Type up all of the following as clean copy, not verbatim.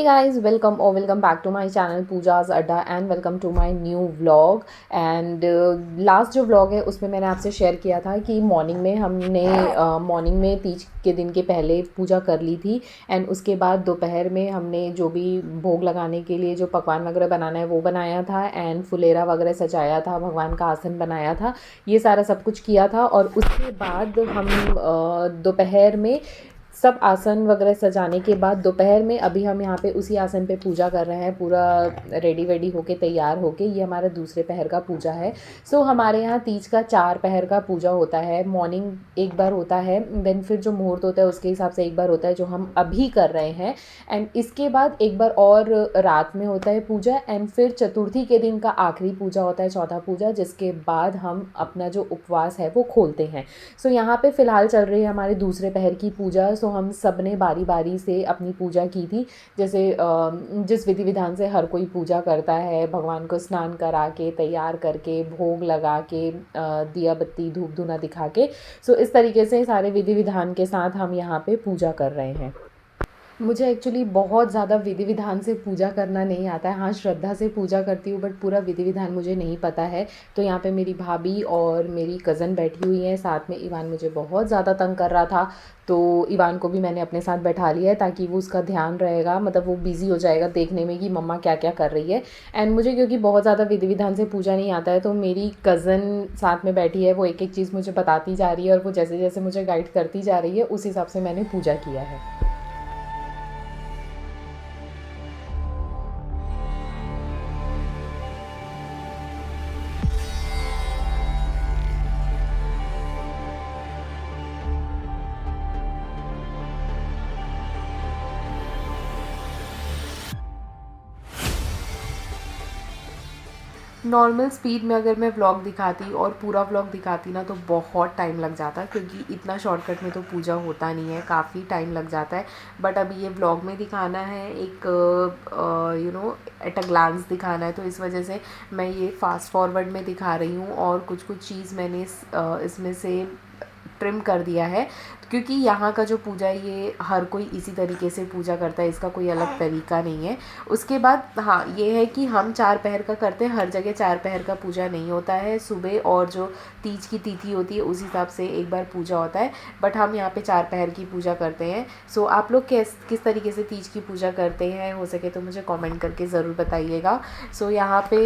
Hey guys, welcome back to my channel Pooja's Adda and welcome to my new vlog. And last जो vlog है उसमें मैंने आपसे share किया था कि मॉर्निंग में तीज के दिन के पहले पूजा कर ली थी। एंड उसके बाद दोपहर में हमने जो भी भोग लगाने के लिए जो पकवान वगैरह बनाना है वो बनाया था एंड फुलेरा वगैरह सजाया था, भगवान का आसन बनाया था, ये सारा सब कुछ किया था। और उसके बाद हम दोपहर में सब आसन वगैरह सजाने के बाद दोपहर में अभी हम यहाँ पे उसी आसन पे पूजा कर रहे हैं, पूरा रेडी वेडी होके तैयार होके। ये हमारा दूसरे पहर का पूजा है। सो हमारे यहाँ तीज का 4 पहर का पूजा होता है। मॉर्निंग एक बार होता है, देन फिर जो मुहूर्त होता है उसके हिसाब से एक बार होता है जो हम अभी कर रहे हैं। एंड इसके बाद एक बार और रात में होता है पूजा। एंड फिर चतुर्थी के दिन का आखिरी पूजा होता है, चौथा पूजा, जिसके बाद हम अपना जो उपवास है वो खोलते हैं। सो यहाँ पे फ़िलहाल चल रही है हमारे दूसरे पहर की पूजा। सो हम सब ने बारी बारी से अपनी पूजा की थी, जैसे जिस विधि विधान से हर कोई पूजा करता है, भगवान को स्नान करा के तैयार करके भोग लगा के दिया बत्ती धूप धूना दिखा के। सो इस तरीके से सारे विधि विधान के साथ हम यहाँ पे पूजा कर रहे हैं। मुझे एक्चुअली बहुत ज़्यादा विधि विधान से पूजा करना नहीं आता है। हाँ, श्रद्धा से पूजा करती हूँ बट पूरा विधि विधान मुझे नहीं पता है। तो यहाँ पे मेरी भाभी और मेरी कज़न बैठी हुई हैं, साथ में इवान मुझे बहुत ज़्यादा तंग कर रहा था। तो इवान को भी मैंने अपने साथ बैठा लिया है ताकि वो उसका ध्यान रहेगा, मतलब वो बिज़ी हो जाएगा देखने में कि मम्मा क्या क्या कर रही है। एंड मुझे क्योंकि बहुत ज़्यादा विधि विधान से पूजा नहीं आता है तो मेरी कज़न साथ में बैठी है, वो एक एक चीज़ मुझे बताती जा रही है और वो जैसे जैसे मुझे गाइड करती जा रही है उस हिसाब से मैंने पूजा किया है। नॉर्मल स्पीड में अगर मैं व्लॉग दिखाती और पूरा व्लॉग दिखाती ना तो बहुत टाइम लग जाता, क्योंकि इतना शॉर्टकट में तो पूजा होता नहीं है, काफ़ी टाइम लग जाता है। बट अभी ये व्लॉग में दिखाना है, एक एट अ ग्लांस दिखाना है, तो इस वजह से मैं ये फास्ट फॉरवर्ड में दिखा रही हूँ। और कुछ कुछ चीज़ मैंने इसमें से ट्रिम कर दिया है, क्योंकि यहाँ का जो पूजा है ये हर कोई इसी तरीके से पूजा करता है, इसका कोई अलग तरीका नहीं है। उसके बाद हाँ ये है कि हम 4 पहर का करते हैं, हर जगह 4 पहर का पूजा नहीं होता है। सुबह और जो तीज की तिथि होती है उस हिसाब से एक बार पूजा होता है, बट हम यहाँ पे 4 पहर की पूजा करते हैं। सो आप लोग किस तरीके से तीज की पूजा करते हैं, हो सके तो मुझे कॉमेंट करके ज़रूर बताइएगा। सो यहाँ पे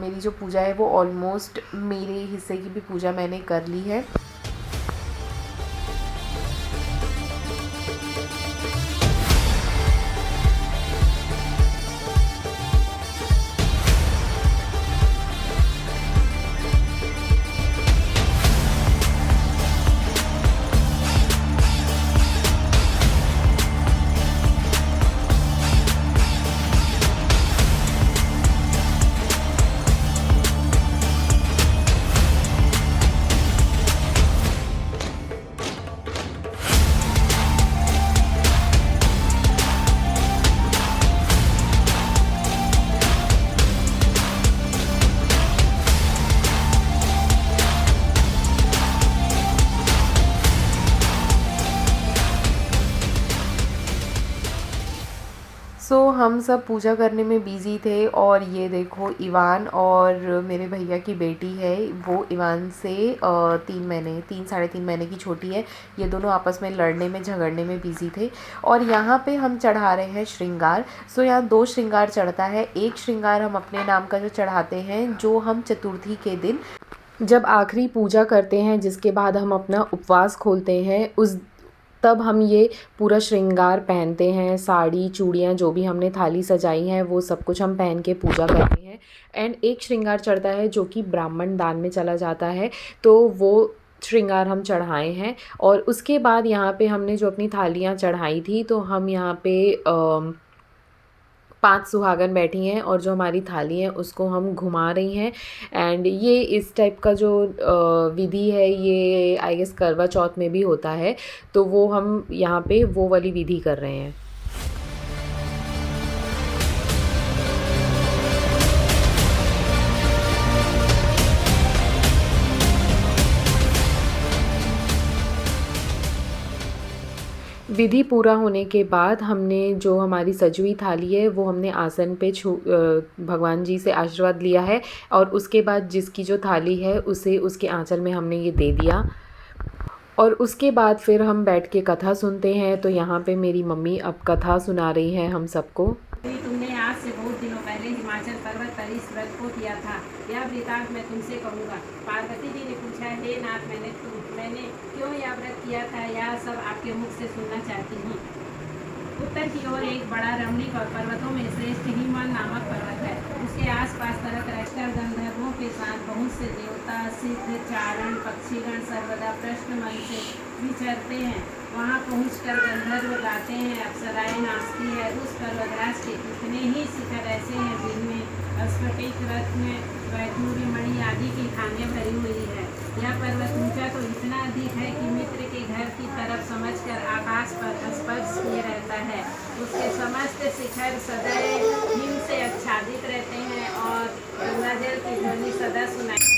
मेरी जो पूजा है वो ऑलमोस्ट मेरे हिस्से की भी पूजा मैंने कर ली है। हम सब पूजा करने में बिज़ी थे और ये देखो इवान और मेरे भैया की बेटी है, वो इवान से 3 साढ़े 3 महीने की छोटी है। ये दोनों आपस में लड़ने में झगड़ने में बिज़ी थे। और यहाँ पे हम चढ़ा रहे हैं श्रृंगार। सो यहाँ 2 श्रृंगार चढ़ता है। एक श्रृंगार हम अपने नाम का जो चढ़ाते हैं, जो हम चतुर्थी के दिन जब आखिरी पूजा करते हैं, जिसके बाद हम अपना उपवास खोलते हैं, उस तब हम ये पूरा श्रृंगार पहनते हैं। साड़ी चूड़ियाँ जो भी हमने थाली सजाई हैं वो सब कुछ हम पहन के पूजा करते हैं। एंड एक श्रृंगार चढ़ता है जो कि ब्राह्मण दान में चला जाता है, तो वो श्रृंगार हम चढ़ाए हैं। और उसके बाद यहाँ पे हमने जो अपनी थालियाँ चढ़ाई थी, तो हम यहाँ पे 5 सुहागन बैठी हैं और जो हमारी थाली है उसको हम घुमा रही हैं। एंड ये इस टाइप का जो विधि है ये आई गेस करवा चौथ में भी होता है, तो वो हम यहाँ पे वो वाली विधि कर रहे हैं। विधि पूरा होने के बाद हमने जो हमारी सजी हुई थाली है वो हमने आसन पे भगवान जी से आशीर्वाद लिया है, और उसके बाद जिसकी जो थाली है उसे उसके आंचल में हमने ये दे दिया। और उसके बाद फिर हम बैठ के कथा सुनते हैं। तो यहाँ पे मेरी मम्मी अब कथा सुना रही है हम सबको। तुमने आज से बहुत दिनों पहले हिमाचल पर्वत पर इस व्रत को किया था, यह वृतांत मैं तुमसे कहूँगा। पार्वती जी ने पूछा, हे नाथ, मैंने क्यों यह व्रत किया था, यह सब आपके मुख से सुनना चाहती हूँ। उत्तर की ओर एक बड़ा रमणीक और पर्वतों में श्रेष्ठ हिमवन नामक पर्वत है। उसके आसपास तरह तरह के गंधर्वों के साथ बहुत से देवता, सिद्ध, चारण, पक्षीगण सर्वदा प्रश्न मन से विचरते हैं। वहाँ पहुँचकर गंधर्व गाते हैं, अप्सराएं नाचती है। उस पर्वतराज के कितने ही शिखर ऐसे हैं जिनमें स्फटिक, रत्न, वैडूर्य मणि आदि की खानें भरी हुई है। यह पर्वत ऊंचा तो इतना अधिक है कि मित्र के घर की तरफ समझकर आकाश पर स्पर्श किए रहता है। उसके समस्त शिखर सदैव हिम से आच्छादित रहते हैं और गंगाजल की ध्वनि सदा सुनाई।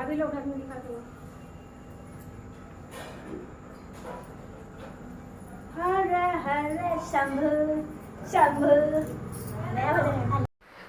अभी लो घर में दिखाती हूँ। हर हर शंभु शंभु।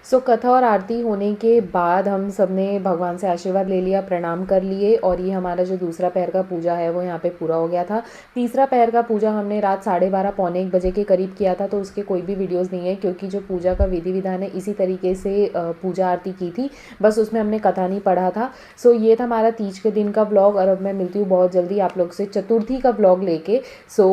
सो कथा और आरती होने के बाद हम सब ने भगवान से आशीर्वाद ले लिया, प्रणाम कर लिए, और ये हमारा जो दूसरा पहर का पूजा है वो यहाँ पे पूरा हो गया था। तीसरा पहर का पूजा हमने रात 12:30 पौने 1 बजे के करीब किया था, तो उसके कोई भी वीडियोस नहीं है क्योंकि जो पूजा का विधि विधान है इसी तरीके से पूजा आरती की थी, बस उसमें हमने कथा नहीं पढ़ा था। सो ये था हमारा तीज के दिन का ब्लॉग, और अब मैं मिलती हूँ बहुत जल्दी आप लोग से चतुर्थी का ब्लॉग लेके। सो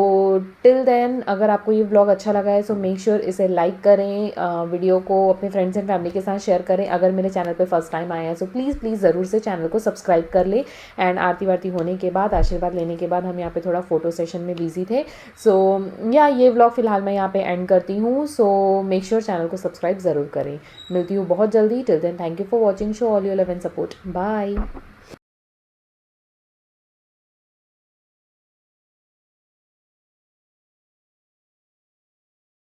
टिल देन अगर आपको ये ब्लॉग अच्छा लगा है सो मेक श्योर इसे लाइक करें, वीडियो को अपने फ्रेंड्स एंड फैमिली के साथ शेयर करें। अगर मेरे चैनल पे फर्स्ट टाइम आए हैं सो प्लीज़ प्लीज़ ज़रूर से चैनल को सब्सक्राइब कर ले। एंड आरती वारती होने के बाद, आशीर्वाद लेने के बाद हम यहाँ पे थोड़ा फोटो सेशन में बिजी थे। सो या ये व्लॉग फ़िलहाल मैं यहाँ पे एंड करती हूँ। सो मेक श्योर चैनल को सब्सक्राइब ज़रूर करें। मिलती हूँ बहुत जल्दी। Till then thank you for watching. Show all your love and support. Bye.